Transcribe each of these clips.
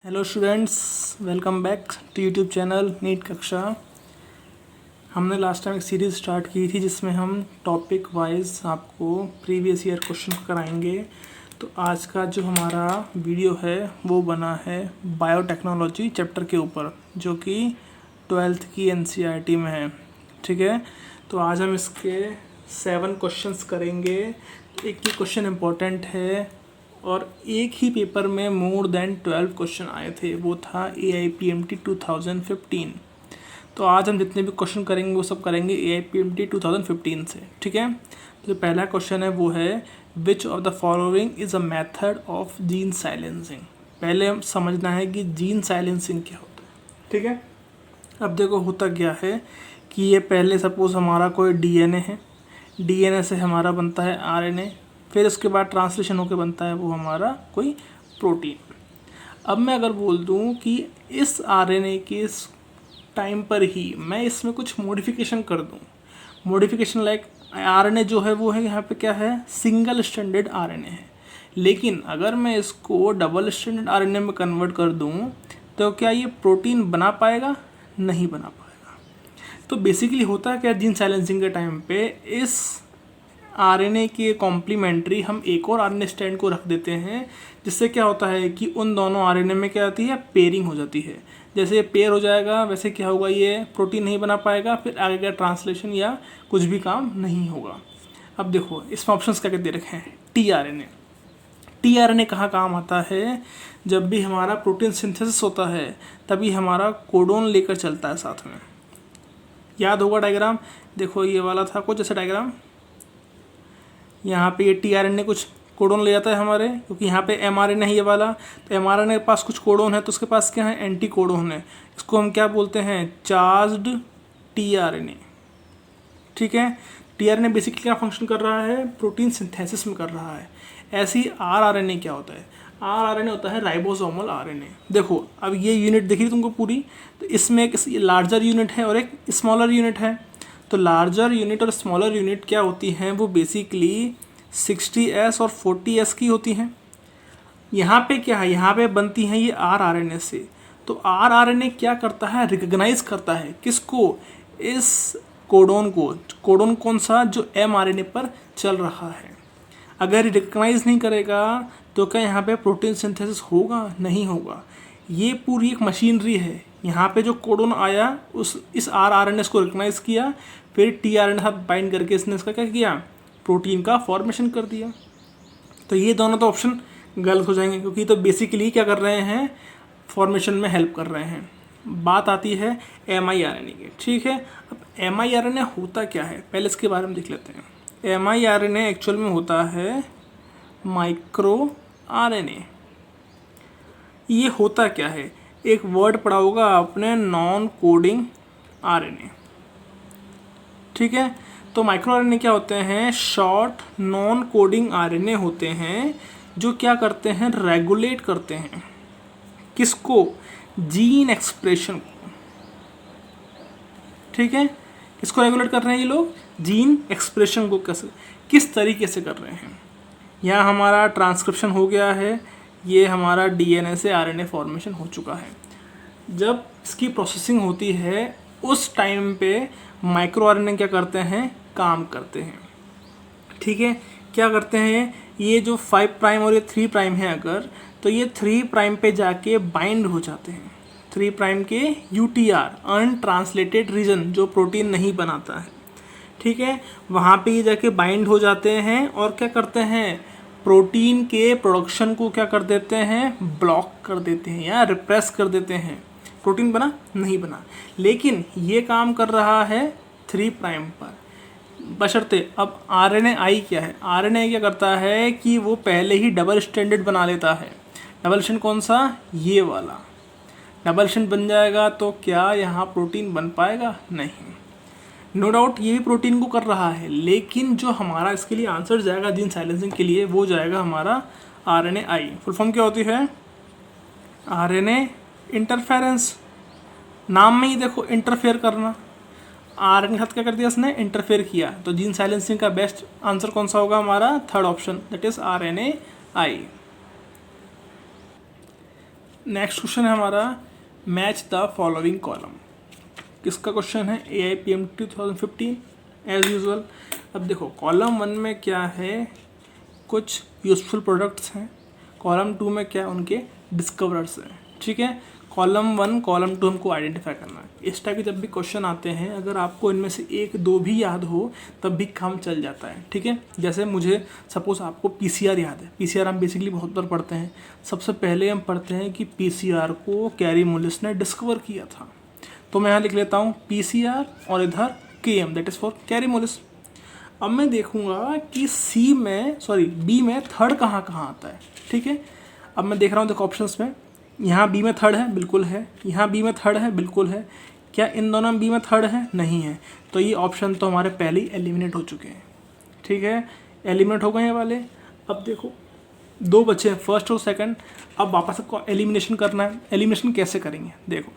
Hello students, welcome back to YouTube channel NEET Kaksha. हमने last time एक series start की थी जिसमें हम टॉपिक वाइज आपको प्रीवियस ईयर क्वेश्चन कराएंगे। तो आज का जो हमारा वीडियो है वो बना है बायोटेक्नोलॉजी चैप्टर के ऊपर, जो कि 12th की NCERT में है। ठीक है, तो आज हम इसके 7 क्वेश्चंस करेंगे। एक ही क्वेश्चन इम्पोर्टेंट है और एक ही पेपर में मोर देन 12 क्वेश्चन आए थे, वो था AIPMT 2015। तो आज हम जितने भी क्वेश्चन करेंगे वो सब करेंगे AIPMT 2015 से। ठीक है, जो पहला क्वेश्चन है वो है which of the following is a method of gene silencing. पहले हम समझना है कि जीन साइलेंसिंग क्या होता है। ठीक है, अब देखो होता क्या है कि ये पहले सपोज हमारा कोई DNA है, DNA से हमारा बनता है RNA, फिर उसके बाद ट्रांसलेशन होकर बनता है वो हमारा कोई प्रोटीन। अब मैं अगर बोल दूं कि इस RNA के इस टाइम पर ही मैं इसमें कुछ मॉडिफिकेशन कर दूं, मॉडिफिकेशन लाइक RNA जो है वो है यहाँ पे क्या है, सिंगल स्ट्रैंडेड RNA है। लेकिन अगर मैं इसको डबल स्ट्रैंडेड RNA में कन्वर्ट कर दूं तो क्या ये प्रोटीन बना पाएगा? नहीं बना पाएगा। तो बेसिकली होता है क्या, जीन साइलेंसिंग के टाइम पे इस RNA के कॉम्प्लीमेंट्री हम एक और RNA स्ट्रैंड को रख देते हैं, जिससे क्या होता है कि उन दोनों RNA में क्या आती है, पेयरिंग हो जाती है। जैसे ये पेयर हो जाएगा वैसे क्या होगा, ये प्रोटीन नहीं बना पाएगा, फिर आगे का ट्रांसलेशन या कुछ भी काम नहीं होगा। अब देखो इसमें ऑप्शंस क्या दे रखे हैं। tRNA कहाँ काम आता है? जब भी हमारा प्रोटीन सिंथेसिस होता है तभी हमारा कोडोन लेकर चलता है साथ में। याद होगा डायग्राम, देखो ये वाला था कुछ ऐसा डायग्राम। यहाँ पे ये tRNA कुछ कोडोन ले जाता है हमारे, क्योंकि यहाँ पे mRNA है ये वाला, तो mRNA के पास कुछ कोडोन है तो उसके पास क्या है, एंटी कोडोन है। इसको हम क्या बोलते हैं, चार्ज्ड tRNA। ठीक है, tRNA बेसिकली क्या फंक्शन कर रहा है, प्रोटीन सिंथेसिस में कर रहा है। ऐसे ही rRNA क्या होता है, rRNA होता है राइबोसोमल RNA। देखो अब ये यूनिट दिख रही तुमको पूरी, तो इसमें एक लार्जर यूनिट है और एक स्मॉलर यूनिट है। तो लार्जर यूनिट और स्मॉलर यूनिट क्या होती हैं, वो बेसिकली 60S और 40S की होती हैं। यहाँ पे क्या है, यहाँ पे बनती हैं ये rRNA से। तो rRNA क्या करता है, रिकग्नाइज करता है किसको, इस कोडोन को। कोडोन कौन सा, जो mRNA पर चल रहा है। अगर रिकग्नाइज नहीं करेगा तो क्या यहाँ पे प्रोटीन सिंथेसिस होगा? नहीं होगा। ये पूरी एक मशीनरी है। यहाँ पे जो कोडोन आया इस rRNA को रिकग्नाइज किया, फिर tRNA साथ बाइंड करके इसने इसका क्या किया, प्रोटीन का फॉर्मेशन कर दिया। तो ये दोनों तो ऑप्शन गलत हो जाएंगे, क्योंकि तो बेसिकली क्या कर रहे हैं, फॉर्मेशन में हेल्प कर रहे हैं। बात आती है miRNA की। ठीक है, अब miRNA होता क्या है, पहले इसके बारे में देख लेते हैं। miRNA एक्चुअल में होता है माइक्रो RNA। ये होता क्या है, एक वर्ड पढ़ा होगा आपने, नॉन कोडिंग RNA। ठीक है, तो माइक्रो RNA क्या होते हैं, शॉर्ट नॉन कोडिंग RNA होते हैं, जो क्या करते हैं, रेगुलेट करते हैं किसको, जीन एक्सप्रेशन को। ठीक है, किसको रेगुलेट कर रहे हैं ये लोग, जीन एक्सप्रेशन को। कैसे, किस तरीके से कर रहे हैं, यहाँ हमारा ट्रांसक्रिप्शन हो गया है, ये हमारा DNA से RNA फॉर्मेशन हो चुका है। जब इसकी प्रोसेसिंग होती है उस टाइम पे माइक्रो RNA क्या करते हैं, काम करते हैं। ठीक है, क्या करते हैं, ये जो 5 प्राइम और ये 3 प्राइम है अगर, तो ये 3 प्राइम पे जाके बाइंड हो जाते हैं। 3 प्राइम के UTR अनट्रांसलेटेड रीजन, जो प्रोटीन नहीं बनाता है। ठीक है, वहाँ पे ये जाके बाइंड हो जाते हैं और क्या करते हैं, प्रोटीन के प्रोडक्शन को क्या कर देते हैं, ब्लॉक कर देते हैं या रिप्रेस कर देते हैं। प्रोटीन बना नहीं बना, लेकिन ये काम कर रहा है 3 प्राइम पर, बशर्ते। अब RNAi क्या है, RNA क्या करता है कि वो पहले ही डबल स्ट्रैंडेड बना लेता है। डबल स्ट्रैंड कौन सा, ये वाला डबल स्ट्रैंड बन जाएगा, तो क्या यहाँ प्रोटीन बन पाएगा? नहीं। नो डाउट ये भी प्रोटीन को कर रहा है, लेकिन जो हमारा इसके लिए आंसर जाएगा जीन साइलेंसिंग के लिए, वो जाएगा हमारा RNAi। फुल फॉर्म क्या होती है, RNA इंटरफेरेंस। नाम में ही देखो इंटरफेयर करना, RNA के साथ क्या कर दिया इसने, इंटरफेयर किया। तो जीन साइलेंसिंग का बेस्ट आंसर कौन सा होगा हमारा, third option, that is RNAi। Next question है हमारा मैच द फॉलोइंग कॉलम। किसका क्वेश्चन है? AIPMT 2015 as usual. अब देखो कॉलम 1 में क्या है, कुछ यूजफुल प्रोडक्ट्स हैं, कॉलम 2 में क्या है, उनके डिस्कवरर्स हैं। ठीक है, कॉलम 1 कॉलम 2 हमको आइडेंटिफाई करना है। इस टाइप के जब भी क्वेश्चन आते हैं, अगर आपको इनमें से एक दो भी याद हो तब भी काम चल जाता है। ठीक है, जैसे मुझे सपोज आपको PCR याद है। PCR हम बेसिकली बहुत बार पढ़ते हैं। सबसे पहले हम पढ़ते हैं कि PCR को कैरी मुलिस ने डिस्कवर किया था। तो मैं यहाँ लिख लेता हूँ PCR और इधर KM, that is for carry मुलिस। अब मैं देखूंगा कि बी में थर्ड कहाँ कहाँ आता है। ठीक है, अब मैं देख रहा हूँ, देखो ऑप्शंस में यहाँ बी में थर्ड है, बिल्कुल है। यहाँ बी में थर्ड है, बिल्कुल है। क्या इन दोनों में बी में थर्ड है? नहीं है। तो ये ऑप्शन तो हमारे पहले ही एलिमिनेट हो चुके हैं। ठीक है, एलिमिनेट हो गए ये वाले। अब देखो दो बचे हैं, फर्स्ट और सेकंड। अब वापस आपको एलिमिनेशन करना है। एलिमिनेशन कैसे करेंगे? देखो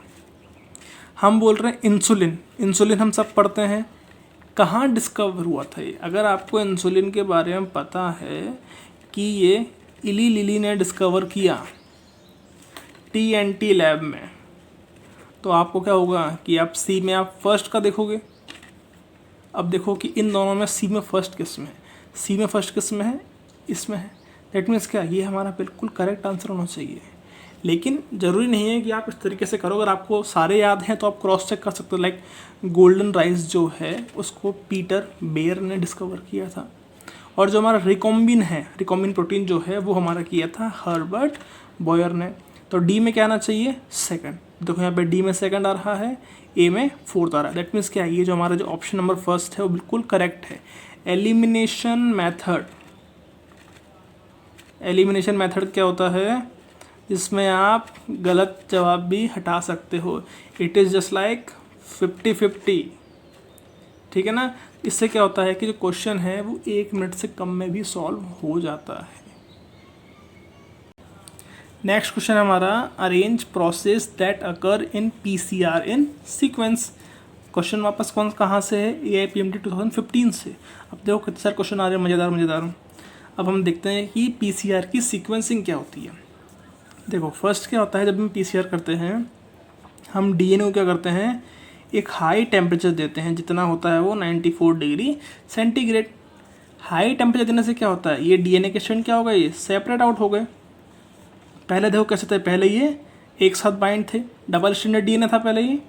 हम बोल रहे हैं इंसुलिन। इंसुलिन हम सब पढ़ते हैं, कहाँ डिस्कवर हुआ था ये? अगर आपको इंसुलिन के बारे में पता है कि ये इली लिली ने डिस्कवर किया TNT लैब में, तो आपको क्या होगा कि आप सी में आप फर्स्ट का देखोगे। अब देखो कि इन दोनों में सी में फर्स्ट किस में है? सी में फर्स्ट किस में है? इसमें है। दैट मीन्स क्या, ये हमारा बिल्कुल करेक्ट आंसर होना चाहिए। लेकिन ज़रूरी नहीं है कि आप इस तरीके से करो। अगर आपको सारे याद हैं तो आप क्रॉस चेक कर सकते हो। लाइक गोल्डन राइस जो है उसको पीटर बेयर ने डिस्कवर किया था, और जो हमारा रिकॉम्बिन है, रिकॉम्बिन प्रोटीन जो है वो हमारा किया था हर्बर्ट बॉयर ने। तो डी में क्या आना चाहिए? सेकंड। देखो यहाँ पे डी में सेकंड आ रहा है, ए में फोर्थ आ रहा है। दैट मीन्स क्या है, ये जो हमारा जो ऑप्शन नंबर फर्स्ट है वो बिल्कुल करेक्ट है। एलिमिनेशन मेथड, एलिमिनेशन मेथड क्या होता है? इसमें आप गलत जवाब भी हटा सकते हो। It is just like 50-50। ठीक है ना, इससे क्या होता है कि जो क्वेश्चन है वो 1 मिनट से कम में भी सॉल्व हो जाता है। नेक्स्ट क्वेश्चन हमारा arrange process that occur in PCR in sequence. Question वापस कहाँ से है? AIPMT 2015 से। अब देखो कितने सारे क्वेश्चन आ रहे हैं, मज़ेदार। अब हम देखते हैं कि PCR की सीक्वेंसिंग क्या होती है। देखो फर्स्ट क्या होता है, जब हम PCR करते हैं हम DNA को क्या करते हैं, एक हाई टेम्परेचर देते हैं, जितना होता है वो 94 डिग्री सेंटीग्रेड। हाई टेम्परेचर देने से क्या होता है, ये DNA के स्ट्रैंड क्या हो गए, ये सेपरेट आउट हो गए। पहले देखो कैसे थे, पहले ये एक साथ बाइंड थे, डबल स्ट्रैंडेड DNA था पहले ये।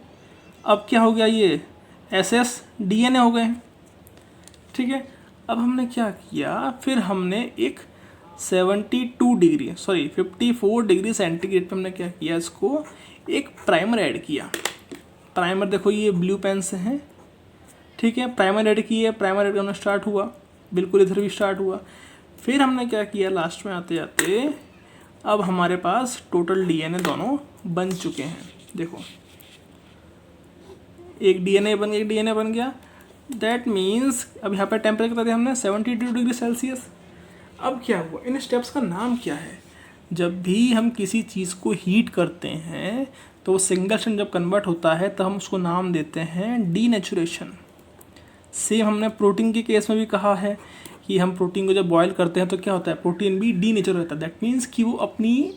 अब क्या हो गया, ये SS DNA हो गए। ठीक है, अब हमने क्या किया, फिर हमने एक 54 डिग्री सेंटीग्रेड पे हमने क्या किया, इसको एक प्राइमर ऐड किया। प्राइमर देखो ये ब्लू पेन से है। ठीक है, प्राइमर ऐड किया, प्राइमर ऐड करना स्टार्ट हुआ, बिल्कुल इधर भी स्टार्ट हुआ। फिर हमने क्या किया, लास्ट में आते आते अब हमारे पास टोटल DNA दोनों बन चुके हैं। देखो एक DNA बन गया, एक DNA बन गया। दैट मीन्स अब यहाँ पर टेम्परेचर कितना दिया हमने, 72 डिग्री सेल्सियस। अब क्या हुआ, इन स्टेप्स का नाम क्या है? जब भी हम किसी चीज़ को हीट करते हैं तो सिंगल स्ट्रैंड जब कन्वर्ट होता है तो हम उसको नाम देते हैं डीनेचुरेशन। सेम हमने प्रोटीन के केस में भी कहा है कि हम प्रोटीन को जब बॉयल करते हैं तो क्या होता है, प्रोटीन भी डीनेचर होता है। दैट मीन्स कि वो अपनी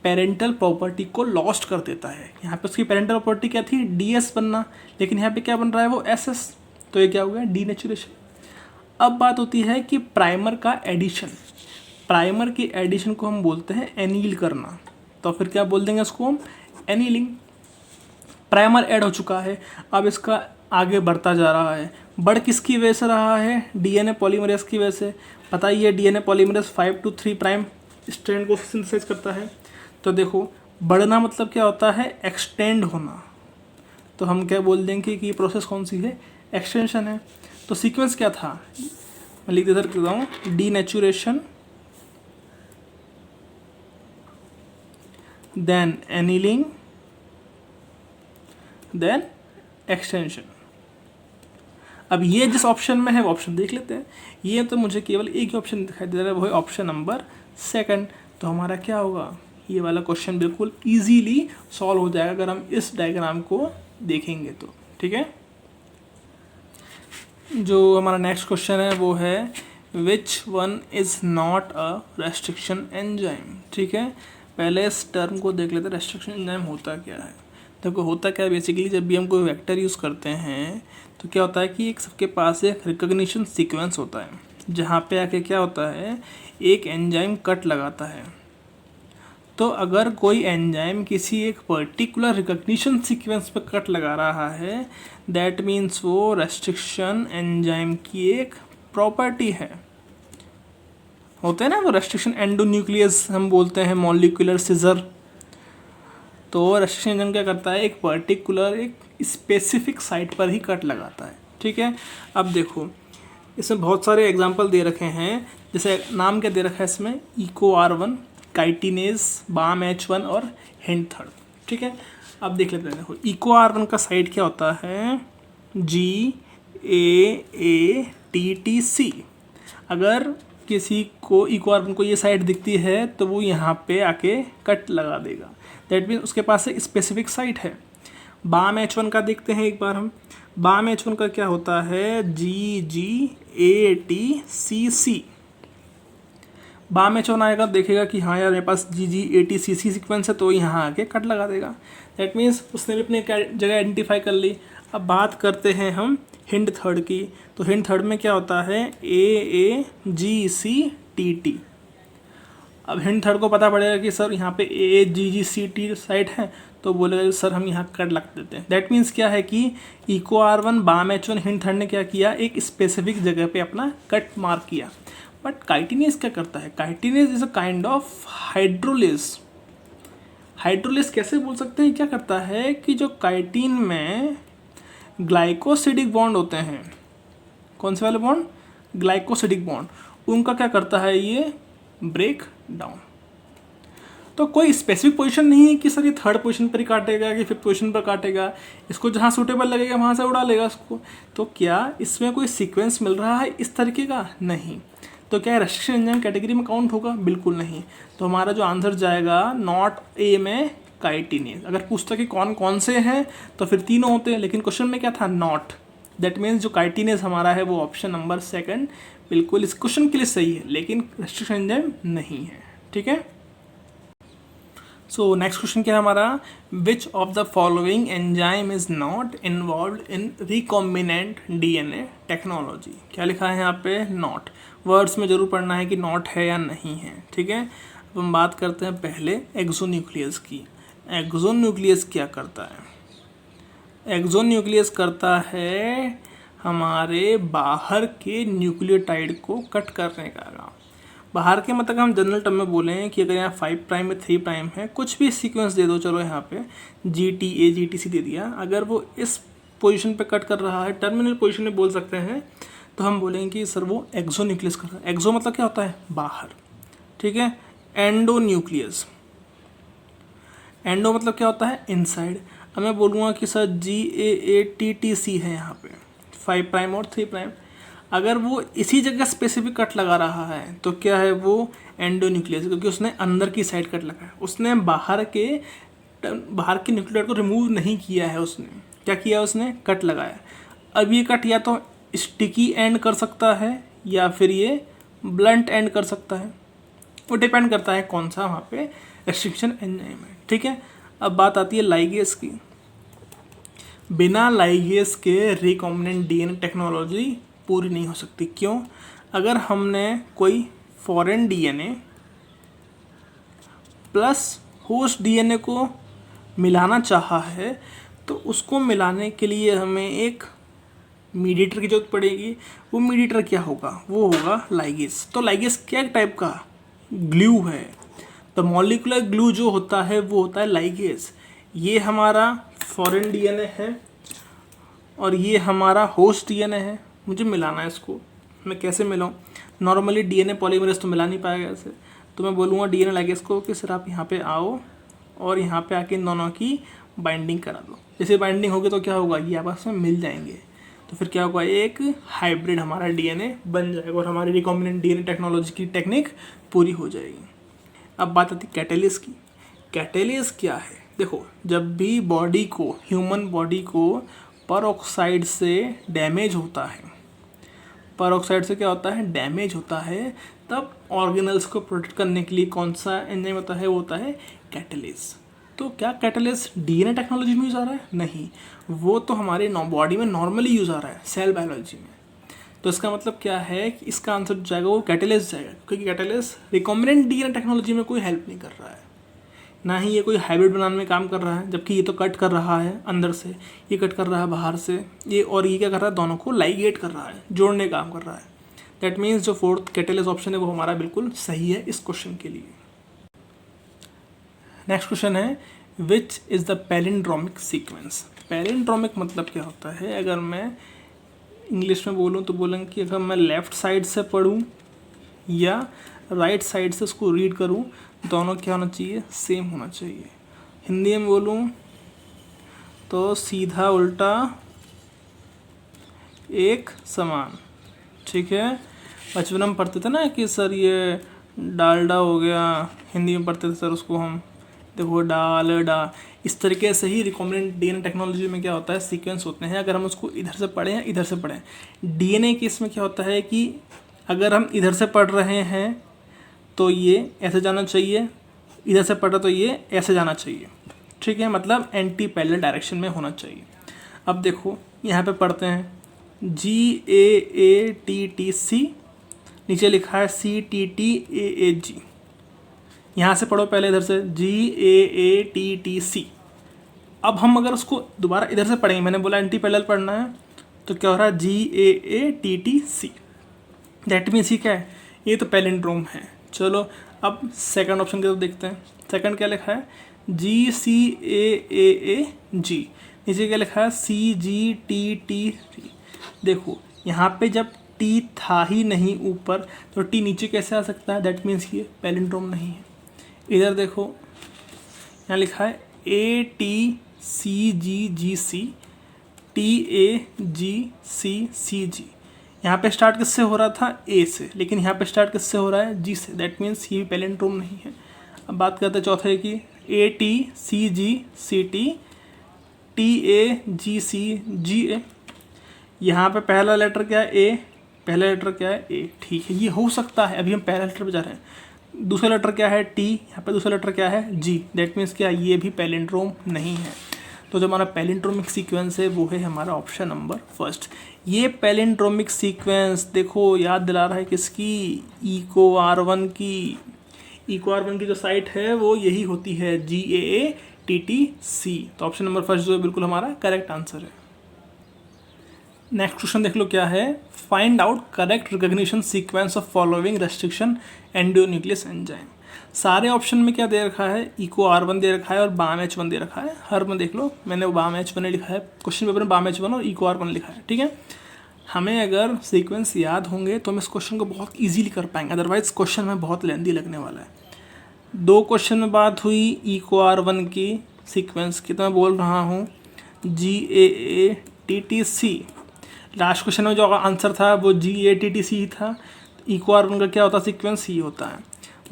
पेरेंटल प्रॉपर्टी को लॉस्ट कर देता है। यहाँ पे उसकी पेरेंटल प्रॉपर्टी क्या थी, DS बनना, लेकिन यहाँ पे क्या बन रहा है, वो SS। तो ये क्या हो गया, डीनेचुरेशन। अब बात होती है कि प्राइमर का एडिशन। प्राइमर की एडिशन को हम बोलते हैं एनील करना, तो फिर क्या बोल देंगे इसको हम, एनीलिंग। प्राइमर ऐड हो चुका है, अब इसका आगे बढ़ता जा रहा है। बढ़ किसकी वजह से रहा है, DNA पॉलीमरेज की वजह से। पता ही है DNA polymerase 5 to 3 prime strand को सिंथेसाइज करता है। तो देखो बढ़ना मतलब क्या होता है, एक्सटेंड होना। तो हम क्या बोल देंगे कि ये प्रोसेस कौन सी है, एक्सटेंशन है। तो सीक्वेंस क्या था, मैं लिख देता हूँ, denaturation, then annealing, then extension. अब ये जिस ऑप्शन में है वो ऑप्शन देख लेते हैं। ये तो मुझे केवल एक ही ऑप्शन दिखाई दे रहा है, वो है ऑप्शन नंबर सेकंड। तो हमारा क्या होगा, ये वाला क्वेश्चन बिल्कुल इजीली सॉल्व हो जाएगा अगर हम इस डायग्राम को देखेंगे तो। ठीक है, जो हमारा नेक्स्ट क्वेश्चन है वो है which one is not a restriction enzyme. ठीक है, पहले इस टर्म को देख लेते हैं, रेस्ट्रिक्शन एंजाइम होता क्या है। देखो होता क्या है, बेसिकली जब भी हम कोई वेक्टर यूज़ करते हैं तो क्या होता है कि एक सबके पास एक रिकॉग्निशन सीक्वेंस होता है, जहाँ पे आके क्या होता है, एक एंजाइम कट लगाता है। तो अगर कोई एंजाइम किसी एक पर्टिकुलर रिकॉग्निशन सीक्वेंस पे कट लगा रहा है, दैट मीन्स वो रेस्ट्रिक्शन एंजाइम की एक प्रॉपर्टी है। होते हैं ना वो रेस्ट्रिक्शन एंडोन्यूक्लियस हम बोलते हैं, मॉलिक्यूलर सिजर। तो रेस्ट्रिक्शन एंजाइम क्या करता है, एक पर्टिकुलर एक स्पेसिफिक साइट पर ही कट लगाता है। ठीक है, अब देखो इसमें बहुत सारे एग्जांपल दे रखे हैं, जैसे नाम क्या दे रखा है इसमें, eco R1, chitinase, balm H1 और हिंड थर्ड। ठीक है, अब देख लेते हैं। देखो इको R1 का साइट क्या होता है, GAATTC। अगर किसी को इको R1 को ये साइट दिखती है तो वो यहाँ पे आके कट लगा देगा, दैट मीन्स उसके पास एक स्पेसिफिक साइट है। बाम H1 का देखते हैं एक बार हम। बाम H1 का क्या होता है, GGATCC। बाम H1 आएगा, देखेगा कि हाँ यार मेरे पास GGATCC सीक्वेंस है, तो यहाँ आके कट लगा देगा। दैट मीन्स उसने भी अपनी जगह आइडेंटिफाई कर ली। अब बात करते हैं हम हिंड थर्ड की। तो हिंड थर्ड में क्या होता है, AAGCTT। अब हिंड थर्ड को पता पड़ेगा कि सर यहाँ पे AAGGCT साइट है, तो बोलेगा सर हम यहाँ कट लगा देते हैं। दैट मीन्स क्या है कि eco R1, balm H1, hind third ने क्या किया, एक स्पेसिफिक जगह पे अपना कट मार्क किया। बट काइटिनेज क्या करता है, chitinase is a kind of hydrolysis. Hydrolysis कैसे बोल सकते हैं, क्या करता है कि जो काइटिन में ग्लाइकोसिडिक बॉन्ड होते हैं, कौन से वाले बॉन्ड, ग्लाइकोसिडिक बॉन्ड, उनका क्या करता है, ये ब्रेक डाउन। तो कोई स्पेसिफिक पोजीशन नहीं है कि सर ये थर्ड पोजीशन पर ही काटेगा कि फिफ्थ पोजीशन पर काटेगा, इसको जहाँ सूटेबल लगेगा वहाँ से उड़ा लेगा उसको। तो क्या इसमें कोई सीक्वेंस मिल रहा है इस तरीके का, नहीं। तो क्या रेस्ट्रिक्शन एंजाइम कैटेगरी में काउंट होगा, बिल्कुल नहीं। तो हमारा जो आंसर जाएगा नॉट ए में काइटिनेज। अगर पूछता कि कौन कौन से हैं तो फिर तीनों होते हैं, लेकिन क्वेश्चन में क्या था, नॉट। दैट मीन्स जो काइटिनेज हमारा है वो ऑप्शन नंबर सेकंड बिल्कुल इस क्वेश्चन के लिए सही है, लेकिन रेस्ट्रिक्शन एंजाइम नहीं है। ठीक है, सो नेक्स्ट क्वेश्चन क्या है हमारा, which of the following enzyme is not involve in recombinant DNA technology. क्या लिखा है यहाँ पे, नॉट। वर्ड्स में जरूर पढ़ना है कि नॉट है या नहीं है। ठीक है, अब हम बात करते हैं पहले एक्सोन्यूक्लियस की। एक्सोन्यूक्लियस क्या करता है, एक्सोन्यूक्लियस करता है हमारे बाहर के न्यूक्लियोटाइड को कट करने का काम। बाहर के मतलब हम जनरल टर्म में बोलें कि अगर यहाँ 5 प्राइम में 3 प्राइम है, कुछ भी सीक्वेंस दे दो, चलो यहाँ पे GTA GTC दे दिया, अगर वो इस पोजीशन पे कट कर रहा है, टर्मिनल पोजीशन में बोल सकते हैं, तो हम बोलेंगे कि सर वो एक्सोन्यूक्लियस कर रहा है। एक्सो मतलब क्या होता है, बाहर। ठीक है, एंडोन्यूक्लियस, एंडो मतलब क्या होता है, इनसाइड। अब मैं बोलूँगा कि सर GAATTC है यहाँ पे 5 प्राइम और 3 प्राइम, अगर वो इसी जगह स्पेसिफिक कट लगा रहा है तो क्या है वो एंडोन्यूक्लियस, क्योंकि उसने अंदर की साइड कट लगाया, उसने बाहर के न्यूक्लियोटाइड को रिमूव नहीं किया है, उसने क्या किया, उसने कट लगाया। अब ये कट या तो स्टिकी एंड कर सकता है या फिर ये ब्लंट एंड कर सकता है, वो डिपेंड करता है कौन सा वहाँ पे रेस्ट्रिक्शन एंजाइम है। ठीक है, अब बात आती है लाइगेस की। बिना लाइगेस के रिकॉम्बिनेंट DNA टेक्नोलॉजी पूरी नहीं हो सकती। क्यों, अगर हमने कोई foreign DNA plus host DNA को मिलाना चाहा है, तो उसको मिलाने के लिए हमें एक मीडिएटर की जरूरत पड़ेगी। वो मीडिएटर क्या होगा, वो होगा लाइगेस। तो लाइगेस क्या टाइप का ग्लू है, तो मॉलिक्यूलर ग्लू जो होता है वो होता है लाइगेस। ये हमारा फॉरेन DNA है और ये हमारा होस्ट DNA है, मुझे मिलाना है इसको। मैं कैसे मिलाऊँ, नॉर्मली DNA पॉलीमरेज तो मिला नहीं पाएगा ऐसे, तो मैं बोलूँगा DNA लाइगेस को कि सर आप यहाँ पे आओ और यहाँ पे आके इन दोनों की बाइंडिंग करा दो। जैसे बाइंडिंग होगी तो क्या होगा, ये आपस में मिल जाएंगे, तो फिर क्या होगा, एक हाइब्रिड हमारा DNA बन जाएगा और हमारी रिकॉम्बिनेंट DNA टेक्नोलॉजी की टेक्निक पूरी हो जाएगी। अब बात आती है कैटेलिस्ट की। कैटेलिस्ट क्या है, देखो जब भी बॉडी को, ह्यूमन बॉडी को परऑक्साइड से डैमेज होता है, परऑक्साइड से क्या होता है, डैमेज होता है, तब ऑर्गेनल्स को प्रोटेक्ट करने के लिए कौन सा एंजाइम होता है, वो होता है कैटलेज। तो क्या कैटलेज डीएनए टेक्नोलॉजी में यूज़ आ रहा है? नहीं, वो तो हमारे बॉडी में नॉर्मली यूज़ आ रहा है, सेल बायोलॉजी में। तो इसका मतलब क्या है कि इसका आंसर जो जाएगा वो कैटलेज जाएगा, क्योंकि कैटलेज रिकॉम्बिनेंट डीएनए टेक्नोलॉजी में कोई हेल्प नहीं कर रहा है, ना ही ये कोई हाइब्रिड बनाने में काम कर रहा है, जबकि ये तो कट कर रहा है अंदर से, ये कट कर रहा है बाहर से, ये और ये क्या कर रहा है, दोनों को लाइगेट कर रहा है, जोड़ने का काम कर रहा है। दैट मीन्स जो फोर्थ कैटलेज ऑप्शन है वो हमारा बिल्कुल सही है इस क्वेश्चन के लिए। नेक्स्ट क्वेश्चन है which is the palindromic sequence. Palindromic मतलब क्या होता है? अगर मैं इंग्लिश में बोलूँ तो बोलेंगे कि अगर मैं लेफ़्ट साइड से पढ़ूँ या राइट साइड से उसको रीड करूँ, दोनों क्या होना चाहिए, सेम होना चाहिए। हिंदी में बोलूँ तो सीधा उल्टा एक समान, ठीक है। बचपन में पढ़ते थे ना कि सर ये डालडा हो गया, हिंदी में पढ़ते थे सर उसको हम, देखो डाल डा। इस तरीके से ही रिकॉम्बिनेंट डीएनए टेक्नोलॉजी में क्या होता है, सीक्वेंस होते हैं। अगर हम उसको इधर से पढ़ें या इधर से पढ़ें, डीएनए के इसमें क्या होता है कि अगर हम इधर से पढ़ रहे हैं तो ये ऐसे जाना चाहिए, इधर से पढ़ रहे तो ये ऐसे जाना चाहिए, ठीक है, मतलब एंटी पैरेलल डायरेक्शन में होना चाहिए। अब देखो यहाँ पे पढ़ते हैं GAATTC, नीचे लिखा है CTTAAG। यहाँ से पढ़ो पहले इधर से GAATTC। अब हम अगर उसको दोबारा इधर से पढ़ेंगे, मैंने बोला एंटी पैरेलल पढ़ना है, तो क्या हो रहा है GAATTC। दैट मीन्स ही क्या है, ये तो पैलिंड्रोम है। चलो अब सेकंड ऑप्शन की तरफ देखते हैं। सेकंड क्या लिखा है GCAAAG, नीचे क्या लिखा है CGTTT। देखो यहाँ पे जब टी था ही नहीं ऊपर, तो टी नीचे कैसे आ सकता है? दैट मीन्स ये पैलिंड्रोम नहीं है। इधर देखो यहाँ लिखा है ATCGGC TAGCCG। यहाँ पे स्टार्ट किससे हो रहा था? ए से, लेकिन यहाँ पे स्टार्ट किससे हो रहा है? जी से। दैट मीन्स ये पैलिंड्रोम नहीं है। अब बात करते हैं चौथे की, ATCGCT TAGCGA। यहाँ पे पहला लेटर क्या है? ए। पहला लेटर क्या है? ए, ठीक है, ये हो सकता है। अभी हम पहला लेटर पे जा रहे हैं। दूसरा लेटर क्या है? टी। यहाँ पे दूसरा लेटर क्या है? जी। दैट मीन्स क्या, ये भी पैलिंड्रोम नहीं है। तो जो हमारा पैलिंड्रोमिक सीक्वेंस है वो है हमारा ऑप्शन नंबर फर्स्ट। ये पैलिंड्रोमिक सीक्वेंस देखो याद दिला रहा है किसकी? EcoR1 की। EcoR1 की जो साइट है वो यही होती है, GAATTC। तो ऑप्शन नंबर फर्स्ट जो है बिल्कुल हमारा करेक्ट आंसर है। नेक्स्ट क्वेश्चन देख लो क्या है, find out correct recognition sequence of following restriction endonuclease enzyme. सारे ऑप्शन में क्या दे रखा है? EcoR1 दे रखा है और BAM-H1 दे रखा है। हर में देख लो, मैंने BAM-H1 लिखा है, क्वेश्चन पेपर में BAM-H1 और EcoR1 लिखा है, ठीक है। हमें अगर सीक्वेंस याद होंगे तो हम इस क्वेश्चन को बहुत ईजिली कर पाएंगे, अदरवाइज क्वेश्चन में बहुत लेंदी लगने वाला है। दो क्वेश्चन में बात हुई EcoR1 की सीक्वेंस की, तो मैं बोल रहा हूँ GAATTC। लास्ट क्वेश्चन में जो आंसर था वो GAATTC ही था। EcoR1 का क्या होता है? सीक्वेंस ही होता है।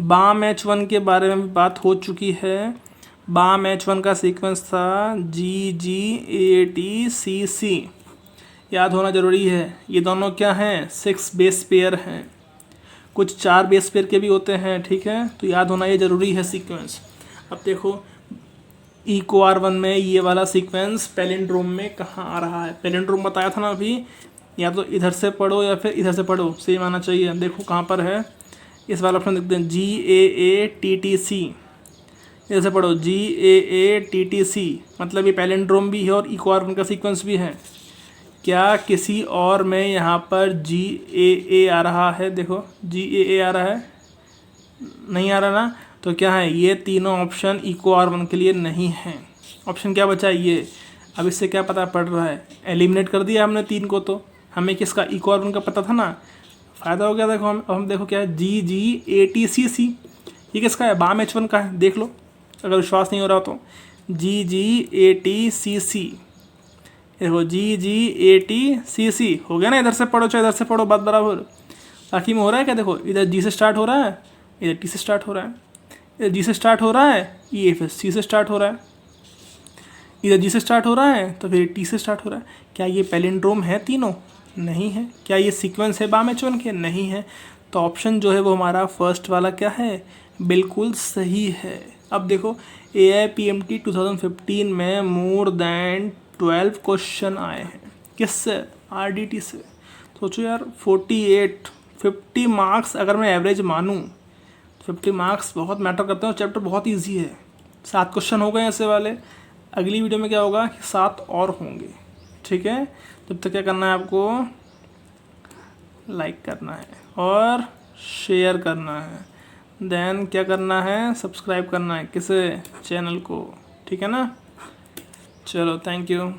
BAM-H1 के बारे में भी बात हो चुकी है। BAM-H1 का सीक्वेंस था GGATCC, याद होना ज़रूरी है। ये दोनों क्या हैं? 6 बेस पेयर हैं, कुछ 4 बेस पेयर के भी होते हैं, ठीक है, तो याद होना ये ज़रूरी है सीक्वेंस। अब देखो EcoR1 में ये वाला सीक्वेंस पैलिंड्रोम में कहाँ आ रहा है? पैलिंड्रोम बताया था ना अभी, या तो इधर से पढ़ो या फिर इधर से पढ़ो, सेम आना चाहिए। देखो कहाँ पर है, इस वाला ऑप्शन देखते हैं GAATTC। इधर से पढ़ो GAATTC, मतलब ये पैलिंड्रोम भी है और EcoR1 का सीक्वेंस भी है। क्या किसी और में यहाँ पर GAA आ रहा है? देखो GAA आ रहा है, नहीं आ रहा ना, तो क्या है? ये तीनों ऑप्शन EcoR1 के लिए नहीं है। ऑप्शन क्या बचा? ये। अब इससे क्या पता पड़ रहा है? एलिमिनेट कर दिया हमने 3 को, तो हमें किसका? EcoR1 का पता था ना, फ़ायदा हो गया। देखो हम देखो क्या है, GGATCC, ये किसका है? BAM-H1 का है, देख लो अगर विश्वास नहीं हो रहा तो। GGATCC, देखो GGATCC हो गया ना। इधर से पढ़ो चाहे इधर से पढ़ो, बात बराबर। बाकी में हो रहा है क्या? देखो इधर G से स्टार्ट हो रहा है, इधर T से स्टार्ट हो रहा है, इधर G से स्टार्ट हो रहा है, ये फिर C से स्टार्ट हो रहा है, इधर G से स्टार्ट हो रहा है तो फिर T से स्टार्ट हो रहा है। क्या ये पैलिंड्रोम है तीनों? नहीं है। क्या ये सीक्वेंस है BAM-H1 के? नहीं है। तो ऑप्शन जो है वो हमारा फर्स्ट वाला क्या है, बिल्कुल सही है। अब देखो AIPMT 2015 में मोर देन 12 क्वेश्चन आए हैं, किससे, RDT से। सोचो यार 50 मार्क्स अगर मैं एवरेज मानूँ, 50 मार्क्स बहुत मैटर करते हैं। चैप्टर बहुत ईजी है, 7 क्वेश्चन हो गए ऐसे वाले। अगली वीडियो में क्या होगा कि 7 और होंगे, ठीक है। तब तक क्या करना है आपको, लाइक करना है और शेयर करना है, देन क्या करना है, सब्सक्राइब करना है किसे, चैनल को, ठीक है ना। चलो थैंक यू।